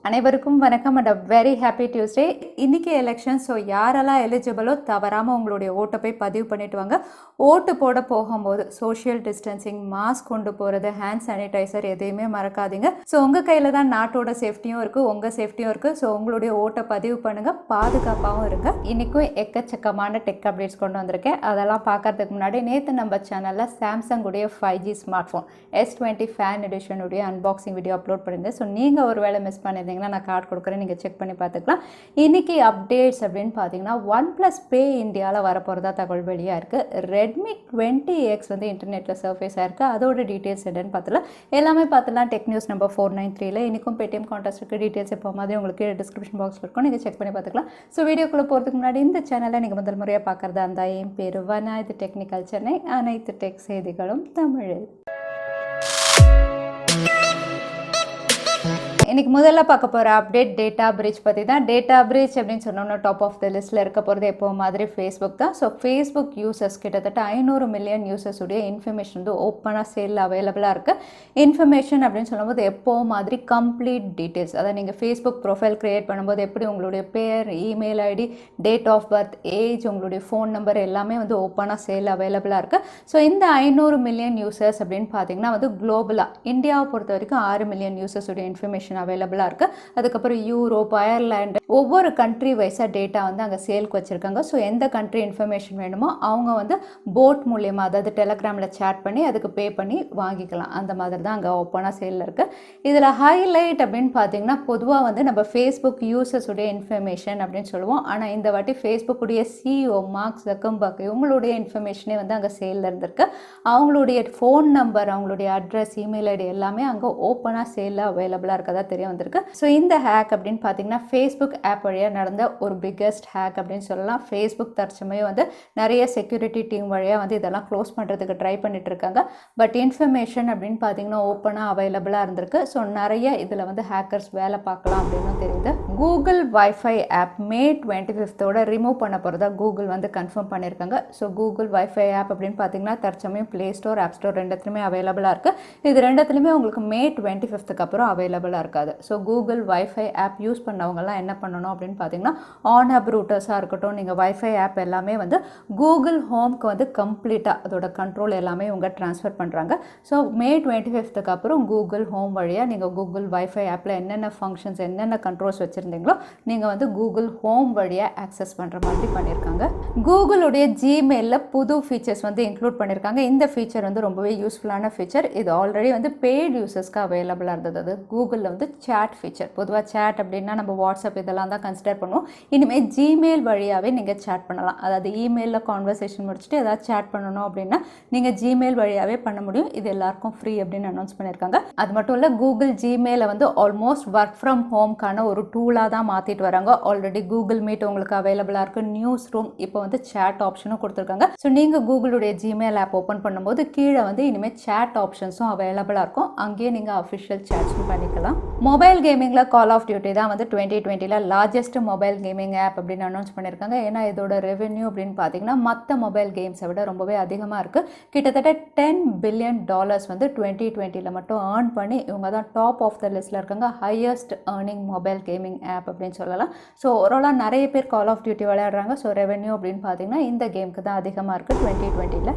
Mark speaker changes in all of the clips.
Speaker 1: அனைவருக்கும் வணக்கம் and very happy Tuesday. இன்றைக்கி எலெக்ஷன். ஸோ யாரெல்லாம் எலிஜிபிளோ தவறாமல் உங்களுடைய ஓட்டை போய் பதிவு பண்ணிட்டு வாங்க. ஓட்டு போட போகும்போது சோஷியல் டிஸ்டன்சிங், மாஸ்க் கொண்டு போகிறது, ஹேண்ட் சானிடைசர் எதையுமே மறக்காதீங்க. ஸோ உங்கள் கையில் தான் நாட்டோட சேஃப்டியும் இருக்குது, உங்கள் சேஃப்டியும் இருக்குது. ஸோ உங்களுடைய ஓட்டை பதிவு பண்ணுங்கள், பாதுகாப்பாகவும் இருங்க. இன்றைக்கும் எக்கச்சக்கமான டெக் அப்டேட்ஸ் கொண்டு வந்திருக்கேன். அதெல்லாம் பார்க்கறதுக்கு முன்னாடி நேற்று நம்ம சேனலில் சாம்சங் உடைய 5G smart phone S20 fan எடிஷனுடைய அன்பாக்சிங் வீடியோ அப்லோட் பண்ணியிருந்தேன். ஸோ நீங்கள் ஒரு வேளை மிஸ் பண்ணியிருந்தீங்க நான் கார்டு கொடுக்குறேன், நீங்கள் செக் பண்ணி பார்த்துக்கலாம். இன்றைக்கி அப்டேட்ஸ் அப்படின்னு பார்த்தீங்கன்னா OnePlus Pay இந்தியாவில் வரப்போகிறதா தகவல் வெளியாக இருக்குது. Redmi 20X வந்து இன்டர்நெட்டில் சர்ஃபேஸ் ஆயிருக்கு. அதோட டீட்டெயில்ஸ் என்னன்னு பார்த்துலாம், எல்லாமே பார்த்துலாம். டெக் நியூஸ் நம்பர் 493ல் இன்றைக்கும் Paytm Contest இருக்குது. டீட்டெயில்ஸ் எப்போ மாதிரி உங்களுக்கு டிஸ்கிரிப்ஷன் பாக்ஸில் இருக்கும், நீங்கள் செக் பண்ணி பார்த்துக்கலாம். ஸோ வீடியோக்குள்ளே போகிறதுக்கு முன்னாடி இந்த சேனலை நீங்கள் முதல் முறையாக பார்க்குறதா இருந்தால், என் பேர் வனா, இது டெக்னிக்கல் சென்னை, அனைத்து டெக் செய்திகளும் தமிழில். இன்றைக்கி முதல்ல பார்க்க போகிற அப்டேட் டேட்டா பிரீச் பற்றி தான். டேட்டா பிரீச் அப்படின்னு சொன்னோம்னா டாப் ஆஃப் த லிஸ்ட்டில் இருக்க போகிறது எப்போ மாதிரி ஃபேஸ்புக் தான். ஸோ ஃபேஸ்புக் யூசர்ஸ் கிட்டத்தட்ட 500 மில்லியன் யூசர்ஸுடைய இன்ஃபர்மேஷன் வந்து ஓப்பனாக சேலில் அவைலபிளாக இருக்குது. இன்ஃபர்மேஷன் அப்படின்னு சொல்லும்போது எப்போ மாதிரி கம்ப்ளீட் டீட்டெயில்ஸ், அதாவது நீங்கள் ஃபேஸ்புக் ப்ரொஃபைல் க்ரியேட் பண்ணும்போது எப்படி உங்களுடைய பேர், email ID, date of birth, age, உங்களுடைய ஃபோன் நம்பர் எல்லாமே வந்து ஓப்பனாக சேலில் அவைலபிளாக இருக்குது. ஸோ இந்த 500 மில்லியன் யூசர்ஸ் அப்படின்னு பார்த்தீங்கன்னா வந்து குளோபலாக இந்தியாவை பொறுத்த வரைக்கும் 6 மில்லியன் யூசர்ஸுடைய இன்ஃபர்மேஷன் அவைலபிளாக இருக்குது. அதுக்கப்புறம் யூரோப், அயர்லாண்டு, ஒவ்வொரு கண்ட்ரி வைஸாக டேட்டா வந்து அங்கே சேல்க்கு வச்சுருக்காங்க. ஸோ எந்த கண்ட்ரி இன்ஃபர்மேஷன் வேணுமோ அவங்க வந்து போட் மூலியமாக, அதாவது டெலகிராமில் சேட் பண்ணி அதுக்கு பே பண்ணி வாங்கிக்கலாம். அந்த மாதிரி தான் அங்கே ஓப்பனாக சேலில் இருக்குது. இதில் ஹைலைட் அப்படின்னு பார்த்தீங்கன்னா, பொதுவாக வந்து நம்ம ஃபேஸ்புக் யூசர்ஸுடைய இன்ஃபர்மேஷன் அப்படின்னு சொல்லுவோம். ஆனால் இந்த வாட்டி ஃபேஸ்புக்குடைய CEO மார்க் ஜக்கர்பர்க் இவங்களுடைய இன்ஃபர்மேஷனே வந்து அங்கே சேலில் இருந்திருக்கு. அவங்களுடைய ஃபோன் நம்பர், அவங்களுடைய அட்ரஸ், இமெயில் ஐடி எல்லாமே அங்கே ஓப்பனாக சேலில் அவைலபிளாக இருக்கதா தெரிய வந்திருக்கு. ஸோ இந்த ஹேக் அப்படின்னு பார்த்தீங்கன்னா ஃபேஸ்புக் ஆப் வழியாக நடந்த ஒரு பிக்கஸ்ட் ஹேக் அப்படின்னு சொல்லலாம். ஃபேஸ்புக் தற்சமயம் வந்து நிறைய செக்யூரிட்டி டீம் வழியாக வந்து இதெல்லாம் க்ளோஸ் பண்ணுறதுக்கு ட்ரை பண்ணிட்டு இருக்காங்க. பட் இன்ஃபர்மேஷன் அப்படின்னு பார்த்தீங்கன்னா ஓப்பனாக அவைலபிளாக இருந்திருக்கு. ஸோ நிறைய இதில் வந்து ஹேக்கர்ஸ் வேலை பார்க்கலாம் அப்படின்னு தெரியுது. Google wifi app May 25 remove பண்ண போகிறதா கூகுள் வந்து கன்ஃபார்ம் பண்ணியிருக்காங்க. ஸோ கூகுள் வைஃபை ஆப் அப்படின்னு பார்த்தீங்கன்னா தற்சமயம் ப்ளே ஸ்டோர், ஆப் ஸ்டோர் ரெண்டுத்துலையுமே அவைலபிளாக இருக்குது. இது ரெண்டுத்துலையுமே உங்களுக்கு May 25 அப்புறம் அவைலபிளாக இருக்காது. So Google wifi app use பண்ணவங்கலாம் என்ன பண்ணணும் அப்படின்னு பார்த்தீங்கன்னா, ஆன் ஆப் ரூட்டர்ஸாக இருக்கட்டும், நீங்கள் வைஃபை ஆப் எல்லாமே வந்து கூகுள் ஹோம்க்கு வந்து கம்ப்ளீட்டாக அதோட கண்ட்ரோல் எல்லாமே இவங்க ட்ரான்ஸ்ஃபர் பண்ணுறாங்க. ஸோ May 25 அப்புறம் கூகுள் ஹோம் வழியாக நீங்கள் கூகுள் வைஃபை ஆப்பில் என்னென்ன ஃபங்க்ஷன்ஸ், என்னென்ன கண்ட்ரோல்ஸ் வச்சுருந்தீங்களோ நீங்கள் வந்து கூகுள் ஹோம் வழியாக ஆக்சஸ் பண்ணுற மாதிரி பண்ணியிருக்காங்க. கூகுளுடைய ஜிமெயிலில் புது ஃபீச்சர்ஸ் வந்து இன்க்ளூட் பண்ணியிருக்காங்க. இந்த ஃபீச்சர் வந்து ரொம்பவே யூஸ்ஃபுல்லான ஃபீச்சர். இது ஆல்ரெடி வந்து பெய்டு யூசர்ஸ்க்கு அவைலபிளாக இருந்தது. அது கூகுளில் வந்து சேட் ஃபீச்சர். பொதுவாக சேட் அப்படின்னா நம்ம வாட்ஸ்அப் இதெல்லாம் தான் கன்சிடர் பண்ணுவோம். இனிமேல் ஜிமெயில் வழியாகவே நீங்கள் சேட் பண்ணலாம். அதாவது இமெயிலில் கான்வர்சேஷன் முடிச்சுட்டு ஏதாவது சேட் பண்ணணும் அப்படின்னா நீங்கள் ஜிமெயில் வழியாகவே பண்ண முடியும். இது எல்லாருக்கும் ஃப்ரீ அப்படின்னு அனௌன்ஸ் பண்ணியிருக்காங்க. அது மட்டும் இல்லை, கூகுள் ஜிமெயிலை வந்து ஆல்மோஸ்ட் ஒர்க் ஃப்ரம் ஹோம்க்கான ஒரு டூலாக தான் மாற்றிட்டு வராங்க. ஆல்ரெடி கூகுள் மீட் உங்களுக்கு அவைலபிளாக இருக்குது. நியூஸ் ரூம், இப்போ வந்து சேட் ஆப்ஷனும் கொடுத்துருக்காங்க. ஸோ நீங்கள் கூகுளுடைய ஜிமெயில் ஆப் ஓப்பன் பண்ணும்போது கீழே வந்து இனிமேல் சேட் ஆப்ஷன்ஸும் அவைலபிளாக இருக்கும். அங்கேயே நீங்கள் அஃபிஷியல் சேட்ஸும் பண்ணிக்கலாம். மொபைல் கேமிங்கில் கால் ஆஃப் டியூட்டி தான் வந்து 2020 லார்ஜஸ்ட் மொபைல் கேமிங் ஆப் அப்படின்னு அனௌன்ஸ் பண்ணியிருக்காங்க. ஏன்னா இதோட ரெவென்யூ அப்படின்னு பார்த்தீங்கன்னா மற்ற மொபைல் கேம்ஸை விட ரொம்பவே அதிகமாக இருக்குது. கிட்டத்தட்ட $10 பில்லியன் வந்து 2020 மட்டும் ஏர்ன் பண்ணி இவங்க தான் டாப் ஆஃப் த லிஸ்ட்டில் இருக்காங்க. Highest earning mobile gaming app அப்படின்னு சொல்லலாம். ஸோ ஓவராலாக நிறைய பேர் கால் ஆஃப் டியூட்டி விளையாடுறாங்க. ஸோ ரெவென்யூ அப்படின்னு பார்த்தீங்கன்னா இந்த கேமுக்கு தான் அதிகமாக இருக்குது 2020.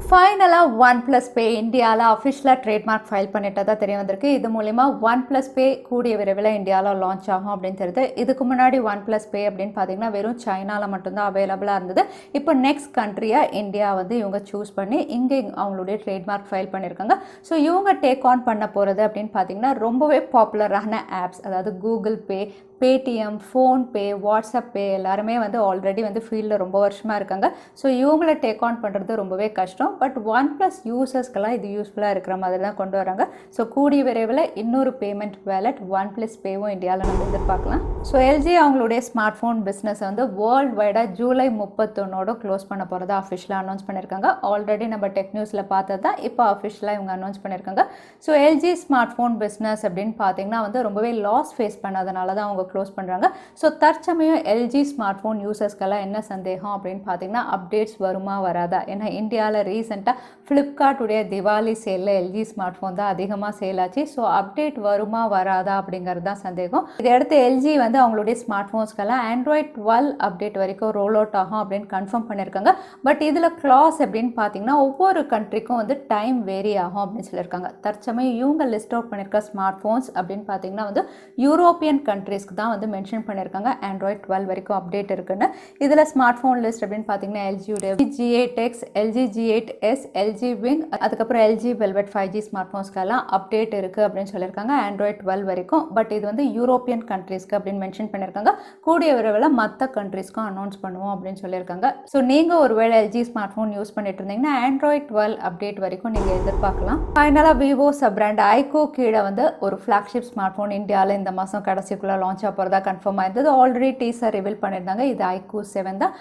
Speaker 1: ஃபைனலாக OnePlus Pay இந்தியாவில் அஃபிஷியலாக ட்ரேட்மார்க் ஃபைல் பண்ணிட்டதாக தெரிய வந்திருக்கு. இது மூலிமா OnePlus Pay கூடிய விரைவில் இந்தியாவில் லான்ச் ஆகும் அப்படின்னு தெரியுது. இதுக்கு முன்னாடி OnePlus Pay அப்படின்னு பார்த்தீங்கன்னா வெறும் சைனாவில் மட்டும்தான் அவைலபிளாக இருந்தது. இப்போ நெக்ஸ்ட் கண்ட்ரியாக இந்தியா வந்து இவங்க சூஸ் பண்ணி இங்கே அவங்களுடைய ட்ரேட்மார்க் ஃபைல் பண்ணியிருக்காங்க. ஸோ இவங்க டேக் ஆன் பண்ண போகிறது அப்படின்னு பார்த்தீங்கன்னா ரொம்பவே பாப்புலரான ஆப்ஸ், அதாவது Google Pay, Paytm, PhonePe, WhatsApp Pay எல்லாருமே வந்து ஆல்ரெடி வந்து ஃபீல்டில் ரொம்ப வருஷமாக இருக்காங்க. ஸோ இவங்கள டேக் ஆன் பண்ணுறது ரொம்பவே கஷ்டம். பட் OnePlus யூசர்ஸ்க்கெல்லாம் இது யூஸ்ஃபுல்லாக இருக்கிற மாதிரி தான் கொண்டு வராங்க. ஸோ கூடிய விரைவில் இன்னொரு பேமெண்ட் வேலட் OnePlus Payவும் இந்தியாவில் நம்ம எதிர்பார்க்கலாம். ஸோ எல்ஜி அவங்களுடைய ஸ்மார்ட் ஃபோன் பிஸ்னஸ் வந்து வேர்ல்டு வைடாக ஜூலை 31 க்ளோஸ் பண்ண போகிறதா அஃபிஷியலாக அனௌன்ஸ் பண்ணியிருக்காங்க. ஆல்ரெடி நம்ம டெக் நியூஸில் பார்த்தது தான் இப்போ அஃபிஷியலாக இவங்க அனௌன்ஸ் பண்ணியிருக்காங்க. So LG smart phone business அப்படின்னு பார்த்தீங்கன்னா வந்து ரொம்பவே லாஸ் ஃபேஸ் பண்ணதுனால தான் அவங்க க்ளோஸ் பண்ணுறாங்க. ஸோ தற்சமயம் எல்ஜி ஸ்மார்ட் ஃபோன் யூசர்ஸ்க்கெல்லாம் என்ன சந்தேகம் அப்படின்னு பார்த்தீங்கன்னா, அப்டேட்ஸ் வருமா வராதா? ஏன்னா இந்தியாவில் ரீசெண்டாக ஃப்ளிப்கார்ட்டுடைய திவாலி சேலில் எல்ஜி ஸ்மார்ட் ஃபோன் தான் அதிகமாக சேல் ஆச்சு. ஸோ அப்டேட் வருமா வராதா அப்படிங்கிறது தான் சந்தேகம். இதையடுத்து எல்ஜி வந்து அவங்களுடைய ஸ்மார்ட் ஃபோன்ஸ்க்கெல்லாம் ஆண்ட்ராய்ட் 12 அப்டேட் வரைக்கும் ரோல் அவுட் ஆகும் அப்படின்னு கன்ஃபார்ம் பண்ணியிருக்காங்க. பட் இதில் கிளாஸ் அப்படின்னு பார்த்தீங்கன்னா, ஒவ்வொரு கண்ட்ரிக்கும் வந்து டைம் வேரி ஆகும் அப்படின்னு சொல்லியிருக்காங்க. தற்சமயம் இவங்க லிஸ்ட் அவுட் பண்ணியிருக்க ஸ்மார்ட் ஃபோன்ஸ் அப்படின்னு பார்த்தீங்கன்னா வந்து யூரோப்பியன் கண்ட்ரீஸ்க்கு தான் வந்து மென்ஷன் பண்ணியிருக்காங்க ஆண்ட்ராய்ட் 12 வரைக்கும் அப்டேட் இருக்குன்னு. இதில் ஸ்மார்ட் ஃபோன் லிஸ்ட் அப்படின்னு பார்த்தீங்கன்னா எல்ஜியோட G8X, LG G8S, LG Wing, அதுக்கப்புறம் LG Velvet 5G ஸ்மார்ட் ஃபோன்ஸ்க்கெல்லாம் அப்டேட் இருக்குது அப்படின்னு சொல்லியிருக்காங்க ஆண்ட்ராய்ட் 12 வரைக்கும். பட் இது வந்து யூரோப்பியன் கண்ட்ரீஸ்க்கு அப்படின்னு மென்ஷன் பண்ணியிருக்காங்க. கூடிய விரைவில் மற்ற கண்ட்ரீஸ்க்கும் அனௌன்ஸ் பண்ணுவோம் அப்படின்னு சொல்லியிருக்காங்க. ஸோ நீங்கள் ஒருவேளை எல்ஜி ஸ்மார்ட் ஃபோன் யூஸ் பண்ணிட்டு இருந்தீங்கன்னா ஆண்ட்ராய்ட் 12 அப்டேட் வரைக்கும் நீங்கள் எதிர்பார்க்கலாம். ஃபைனலாக விவோ சப் பிராண்ட் iQoo கீழே வந்து ஒரு ஃப்ளாக்ஷிப் ஸ்மார்ட் ஃபோன் இந்தியாவில் இந்த மாதம் கடைசிக்குள்ளே லான்ச் ஆக போகிறதா கன்ஃபார்ம் ஆயிருந்தது. ஆல்ரெடி டீசர் ரிவீல் பண்ணியிருந்தாங்க. இது iQoo 7 தான்.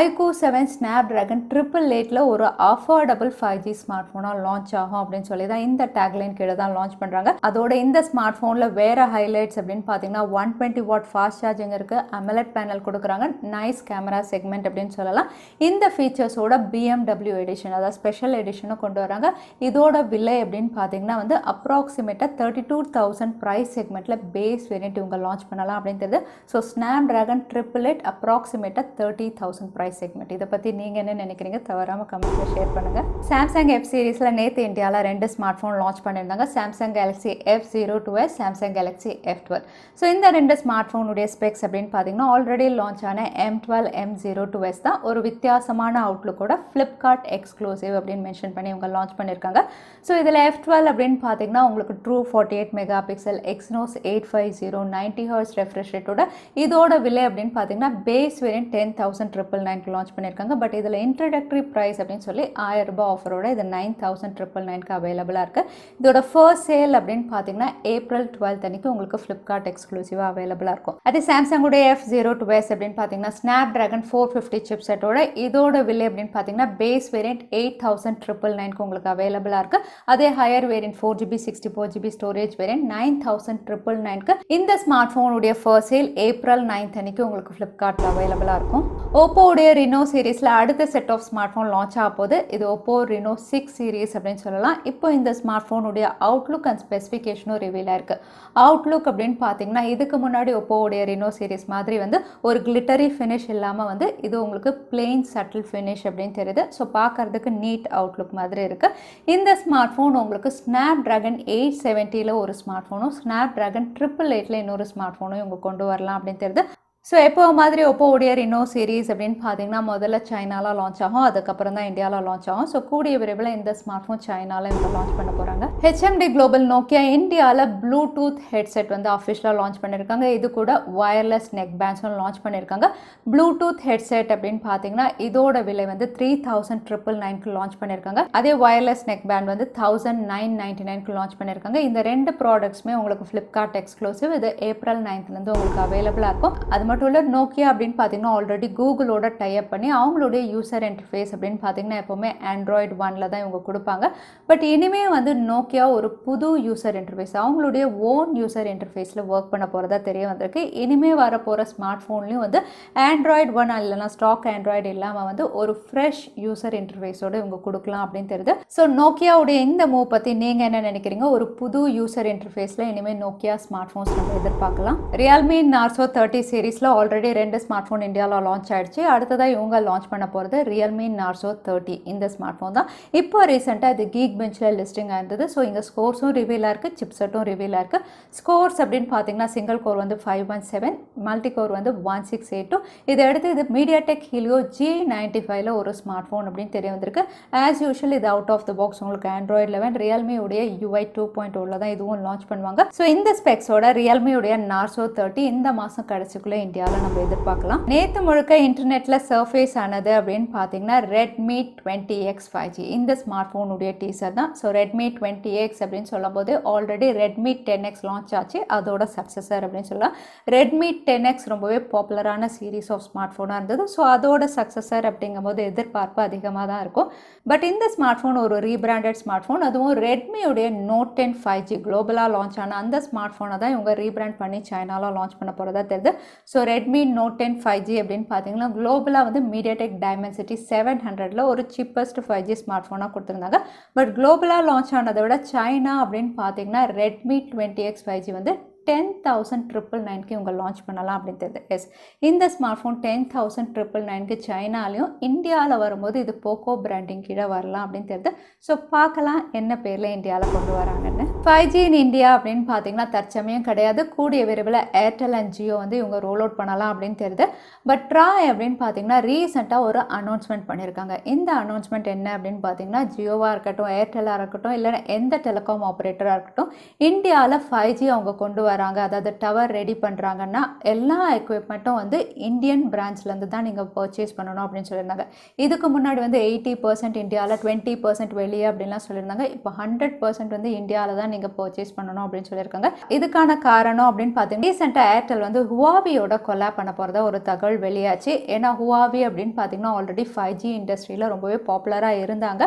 Speaker 1: iQoo 7 Snapdragon 888 ஒரு அஃபோர்டபுள் 5G ஸ்மார்ட் ஃபோனாக லான்ச் ஆகும் அப்படின்னு சொல்லி தான் இந்த டேக்லைன் கீழே தான் லான்ச் பண்ணுறாங்க. அதோட இந்த ஸ்மார்ட் ஃபோனில் வேறு ஹைலைட்ஸ் அப்படின்னு பார்த்தீங்கன்னா 120 வாட் ஃபாஸ்ட் சார்ஜிங் இருக்குது, AMOLED பேனல் கொடுக்குறாங்க, நைஸ் கேமரா செக்மெண்ட் அப்படின்னு சொல்லலாம். இந்த ஃபீச்சர்ஸோட BMW எடிஷன், அதாவது ஸ்பெஷல் எடிஷனும் கொண்டு வராங்க. இதோட விலை அப்படின்னு பார்த்தீங்கன்னா வந்து அப்ராக்சிமேட்டாக 32,000 ப்ரைஸ் செக்மெண்ட்டில் பேஸ் வேரியன்ட் இவங்க லான்ச் பண்ணலாம் அப்படின்னு தெரியுது. ஸோ Snapdragon 888 அப்ராக்சிமேட்டாக 30,000 ப்ரைஸ் செக்மெண்ட். இதை பற்றி நீங்கள் என்ன நினைக்கிறீங்க? தவறாமல் கமெண்ட்டில் ஷேர் பண்ணுங்கள். சாம்சங் F சீரீஸில் நேற்று இந்தியாவில் 2 ஸ்மார்ட் ஃபோன் லான்ச் பண்ணியிருந்தாங்க. Samsung Galaxy F02s, Samsung Galaxy F12. So இந்த 2 ஸ்மார்ட் ஃபோனுடைய ஸ்பெக்ஸ் அப்படின்னு பார்த்தீங்கன்னா ஆல்ரெடி லான்ச் ஆன M12, M02s தான். ஒரு வித்தியாசமான அவுட்லுக்கோட ஃப்ளிப்கார்ட் எக்ஸ்க்ளூசிவ் அப்படின்னு மென்ஷன் பண்ணி இவங்க லான்ச் பண்ணியிருக்காங்க. ஸோ இதில் F12 அப்படின்னு பார்த்தீங்கன்னா உங்களுக்கு true 48 mega pixel Exynos 850 90 Hz refresh ரேட்டோட இதோட விலை அப்படின்னு பார்த்தீங்கன்னா பேஸ் வேரியன்ட் 10,999 லான்ச் பண்ணியிருக்காங்க. பட் இதில் இன்ட்ரடக்டரி ப்ரைஸ் அப்படின்னு சொல்லி 1000 ரூபாய் ஆஃபரோட இது 9,999 அவைலபிளாக இருக்குது. இதோட ஃபர்ஸ்ட் சேல் அப்படின்னு பார்த்தீங்கன்னா ஏப்ரல் 12 அன்னைக்கு உங்களுக்கு ஃப்ளிப்கார்ட் எக்ஸ்க்ளூசிவாக அவைலபிளாக இருக்கும். அதே சாம்சங்குடைய F02s அப்படின்னு பார்த்தீங்கன்னா Snapdragon 450 சிப் செட்டோட இதோட விலை அப்படின்னு பார்த்தீங்கன்னா பேஸ் வேரியன்ட் 8,999 உங்களுக்கு அவைலபிளாக இருக்குது. அதே higher variant 4GB 64GB storage variant 9,999 இந்த ஸ்மார்ட் ஃபோனுடைய ஃபர்ஸ்ட் சேல் ஏப்ரல் 9 அன்னைக்கு உங்களுக்கு ஃப்ளிப்கார்ட்டில் அவைலபிளாக இருக்கும். ஓப்போடைய Reno சீரீஸில் அடுத்த set of smart phone launch ஆக போது. இது Oppo Reno 6 சீரீஸ் அப்படின்னு சொல்லலாம். இப்போ இந்த ஸ்மார்ட் ஃபோனுடைய அவுட்லுக் அண்ட் ஸ்பெசிஃபிகேஷனும் ரிவீல் ஆயிருக்கு. அவுட்லுக் அப்படின்னு பார்த்தீங்கன்னா இதுக்கு முன்னாடி ஒப்போவுடைய Reno சீரீஸ் மாதிரி வந்து ஒரு கிளிட்டரி ஃபினிஷ் இல்லாமல் வந்து இது உங்களுக்கு பிளெயின் சட்டில் ஃபினிஷ் அப்படின்னு தெரியுது. ஸோ பார்க்கறதுக்கு நீட் அவுட்லுக் மாதிரி இருக்குது. இந்த ஸ்மார்ட் ஃபோன் உங்களுக்கு Snapdragon 870 ஒரு ஸ்மார்ட் ஃபோனும் Snapdragon 888 இன்னொரு ஸ்மார்ட் ஃபோனும் இவங்க கொண்டு வரலாம் அப்படின்னு தெரியுது. ஸோ எப்போ மாதிரி ஒப்போவுடைய Reno சீரீஸ் அப்படின்னு பார்த்தீங்கன்னா முதல்ல சைனாவில் லான்ச் ஆகும், அதுக்கப்புறம் தான் இந்தியாவில் லான்ச் ஆகும். ஸோ கூடிய விரைவில் இந்த ஸ்மார்ட் ஃபோன் சைனாவில் இவங்க லான்ச் பண்ண போகிறாங்க. HMD குளோபல் நோக்கியா இந்தியாவில் ப்ளூடூத் ஹெட்செட் வந்து அஃபிஷியலாக லான்ச் பண்ணியிருக்காங்க. இது கூட வயர்லெஸ் நெக் பேண்ட்ஸும் லான்ச் பண்ணியிருக்காங்க. ப்ளூடூத் ஹெட்செட் அப்படின்னு பார்த்தீங்கன்னா இதோட விலை வந்து 3,999 லான்ச் பண்ணியிருக்காங்க. அதே வயர்லெஸ் நெக் பேண்ட் வந்து 1,999 லான்ச் பண்ணியிருக்காங்க. இந்த 2 ப்ராடக்ட்ஸுமே உங்களுக்கு ஃப்ளிப்கார்ட் எக்ஸ்க்ளூசிவ். இது ஏப்ரல் 9 உங்களுக்கு அவைலபிளாக இருக்கும். அது மட்டும் இல்லை நோக்கியா அப்படின்னு பார்த்தீங்கன்னா ஆல்ரெடி கூகுளோட டைப் பண்ணி அவங்களுடைய யூசர் இன்டர்ஃபேஸ் அப்படின்னு பார்த்தீங்கன்னா எப்போவுமே ஆண்ட்ராய்டு 1 தான் இவங்க கொடுப்பாங்க. பட் இனிமேல் வந்து நோக்கியா ஒரு புது யூசர் இன்டர்ஃபேஸ் அவங்களுடைய ஓன் யூசர் இன்டர்ஃபேஸில் ஒர்க் பண்ண போகிறதா தெரிய வந்திருக்கு. இனிமேல் வரப்போகிற ஸ்மார்ட் ஃபோன்லையும் வந்து ஆண்ட்ராய்டு 1 இல்லைனா ஸ்டாக் ஆண்ட்ராய்டு இல்லாமல் வந்து ஒரு ஃப்ரெஷ் யூசர் இன்டர்ஃபேஸோடு இவங்க கொடுக்கலாம் அப்படின்னு தெரியுது. ஸோ நோக்கியாவுடைய இந்த மூவ் பற்றி நீங்கள் என்ன நினைக்கிறீங்க? ஒரு புது யூசர் இன்டர்ஃபேஸில் இனிமேல் நோக்கியா ஸ்மார்ட் ஃபோன்ஸ் நம்ம எதிர்பார்க்கலாம். Realme Narzo 30 series already 2 smart phone இந்தியாவில் லான்ச் ஆயிடுச்சு. அடுத்ததாக இவங்க லான்ச் பண்ண போகிறது Realme Narzo 30 இந்த ஸ்மார்ட் ஃபோன் தான். இப்போ ரீசெண்டாக இது Geekbenchல லிஸ்டிங் ஆயிருந்தது. ஸோ இங்கே ஸ்கோர்ஸும் ரிவீலாக இருக்குது, சிப்செட்டும் ரிவீலாக இருக்குது. ஸ்கோர்ஸ் அப்படின்னு பார்த்தீங்கன்னா சிங்கிள் கோர் வந்து 517, மல்டி கோர் வந்து 1682. இதை அடுத்து இது MediaTek Helio G95 ஒரு ஸ்மார்ட் ஃபோன் அப்படின்னு தெரிய வந்திருக்கு. ஆஸ் யூஷுவல் இது அவுட் ஆஃப் த பாக்ஸ் உங்களுக்கு Android 11 Realme உடைய UI 2.0 தான் இதுவும் லான்ச் பண்ணுவாங்க. ஸோ இந்த ஸ்பெக்ஸோட Realme உடைய Narzo 30 இந்த மாதம் கடைசிக்குள்ளே இந்தியாவில் நம்ம எதிர்பார்க்கலாம். நேற்று முழுக்க இன்டர்நெட்டில் சர்ஃபேஸ் ஆனது அப்படின்னு பார்த்தீங்கன்னா Redmi 20X 5G இந்த ஸ்மார்ட் ஃபோனுடைய டீசர் தான். ஸோ Redmi 20X அப்படின்னு சொல்லும் போது ஆல்ரெடி Redmi 10X லான்ச் ஆச்சு, அதோட சக்ஸஸர் அப்படின்னு சொல்லலாம். Redmi 10X ரொம்பவே பாப்புலரான சீரீஸ் ஆஃப் ஸ்மார்ட் ஃபோனாக இருந்தது. ஸோ அதோட சக்ஸஸர் அப்படிங்கும்போது எதிர்பார்ப்பு அதிகமாக தான் இருக்கும். பட் இந்த ஸ்மார்ட் ஃபோன் ஒரு ரீபிராண்டட் ஸ்மார்ட் ஃபோன், அதுவும் ரெட்மியுடைய Note 10 5G குளோபலாக லான்ச் ஆன அந்த ஸ்மார்ட் ஃபோனை தான் இவங்க ரீபிராண்ட் பண்ணி சைனாவில் லான்ச் பண்ண போகிறதா தெரியுது. ஸோ Redmi Note 10 5G அப்படின்னு பார்த்தீங்கன்னா குளோபலாக வந்து MediaTek Dimensity 700ல் ஒரு சீப்பஸ்ட் 5G ஸ்மார்ட் ஃபோனாக கொடுத்துருந்தாங்க. பட் குளோபலாக லான்ச் ஆனதை விட சைனா அப்படின்னு பார்த்தீங்கன்னா Redmi 20X 5G வந்து 10,999க்கு இவங்க லான்ச் பண்ணலாம் அப்படின்னு தெரியுது. எஸ், இந்த ஸ்மார்ட் ஃபோன் 10,999க்கு சைனாலையும் இந்தியாவில் வரும்போது இது போக்கோ பிராண்டிங் கீழே வரலாம் அப்படின்னு தெரியுது. ஸோ பார்க்கலாம் என்ன பேரில் இந்தியாவில் கொண்டு வராங்கன்னு. 5G இன் இந்தியா அப்படின்னு பார்த்தீங்கன்னா தற்சமயம் கிடையாது, கூடிய விரைவில் ஏர்டெல் அண்ட் ஜியோ வந்து இவங்க ரோல் அவுட் பண்ணலாம் அப்படின்னு தெரியுது. பட் ட்ராய் அப்படின்னு பார்த்தீங்கன்னா ரீசெண்டாக ஒரு அனௌன்ஸ்மெண்ட் பண்ணியிருக்காங்க. இந்த அனௌன்ஸ்மெண்ட் என்ன அப்படின்னு பார்த்தீங்கன்னா ஜியோவாக இருக்கட்டும், ஏர்டெல்லாக இருக்கட்டும், இல்லை எந்த டெலிகாம் ஆப்ரேட்டராக இருக்கட்டும், இந்தியாவில் 5G அவங்க கொண்டு வராங்க, அதாவது டவர் ரெடி பண்ணுறாங்கன்னா எல்லா எக்யூப்மெண்ட்டும் வந்து இந்தியன் பிரான்ச்லேருந்து தான் நீங்கள் பர்ச்சேஸ் பண்ணணும் அப்படின்னு சொல்லியிருந்தாங்க. இதுக்கு முன்னாடி வந்து 80% இந்தியாவில், 20% வெளியே அப்படின்லாம் சொல்லியிருந்தாங்க. இப்போ 100% வந்து இந்தியாவில் தான் நீங்கள் பர்ச்சேஸ் பண்ணணும் அப்படின்னு சொல்லியிருக்காங்க. இதுக்கான காரணம் அப்படின்னு பார்த்தீங்கன்னா ரீசெண்டாக ஏர்டெல் வந்து ஹுவாவியோட கொலாப் பண்ண போகிறதா ஒரு தகவல் வெளியாச்சு. ஏன்னா ஹுவாவி அப்படின்னு பார்த்தீங்கன்னா ஆல்ரெடி 5G இண்டஸ்ட்ரியில் ரொம்பவே பாப்புலராக இருந்தாங்க.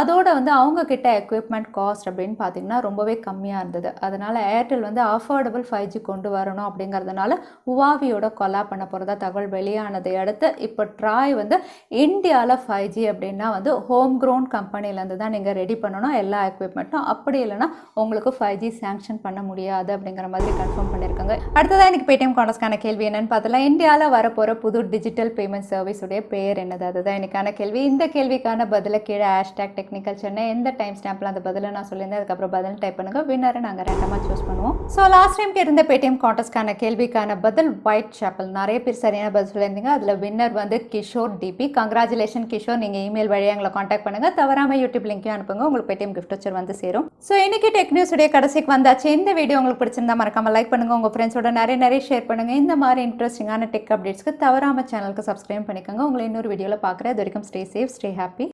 Speaker 1: அதோட வந்து அவங்க கிட்ட எக்யூப்மெண்ட் காஸ்ட் அப்படின்னு பார்த்தீங்கன்னா ரொம்பவே கம்மியாக இருந்தது. அதனால் ஏர்டெல் வந்து அஃபோர்டபுள் 5G கொண்டு வரணும் அப்படிங்கிறதுனால ஹுவாவியோட கொலாப் பண்ண போகிறதா தகவல் வெளியானதை அடுத்து இப்போ ட்ராய் வந்து இந்தியாவில் 5G அப்படின்னா வந்து ஹோம் க்ரோன் கம்பெனிலேருந்து தான் நீங்கள் ரெடி பண்ணணும் எல்லா எக்யூப்மெண்ட்டும், அப்படி இல்லைனா உங்களுக்கு 5G சாங்ஷன் பண்ண முடியாது அப்படிங்கிற மாதிரி கன்ஃபார்ம் பண்ணியிருக்காங்க. அடுத்ததான் எனக்கு Paytm Contestக்கான கேள்வி என்னன்னு பார்த்தலாம். இந்தியாவில் வரப்போகிற புது டிஜிட்டல் பேமெண்ட் சர்வீஸுடைய பெயர் என்னது? அதுதான் எனக்கான கேள்வி. இந்த கேள்விக்கான பதிலை கீழே #technicalchennai எந்த டைம் ஸ்டாம்பில் அந்த பதிலை நான் சொல்லியிருந்தேன், அதுக்கப்புறம் பதில் டைப் பண்ணுங்கள். வின்னரை நாங்கள் ரேண்டமாக சூஸ் பண்ணுவோம். ஸோ லாஸ்ட் டைம் கேட்டிருந்த Paytm Contestக்கான கேள்விக்கான பதில் ஒயிட் சாப்பல். நிறைய பேர் சரியான பதில் சொல்லியிருந்தீங்க. அதில் வின்னர் வந்து கிஷோர் டிபி. கங்க்ராச்சுலேஷன் கிஷோர், நீங்கள் இமெயில் வழியாக எங்களை காண்டாக்ட் பண்ணுங்கள். தவறாமல் யூடியூப் லிங்க்கையும் அனுப்புங்க, உங்களுக்கு Paytm கிஃப்ட் வச்சர் வந்து சேரும். ஸோ இன்னைக்கு டெக் நியூஸ் உடைய கடைசிக்கு வந்தாச்சு. இந்த வீடியோ உங்களுக்கு பிடிச்சிருந்தா மறக்காம லைக் பண்ணுங்கள், உங்கள் ஃப்ரெண்ட்ஸோட நிறைய ஷேர் பண்ணுங்கள். இந்த மாதிரி இன்ட்ரெஸ்டிங்கான டெக் அப்டேட்ஸ்க்கு தவறாமல் சேனலுக்கு சப்ஸ்கிரைப் பண்ணிக்கோங்க. உங்களை இன்னொரு வீடியோவில் பார்க்குறேன். அது வரைக்கும் ஸ்டே சேஃப், ஸ்டே ஹாப்பி.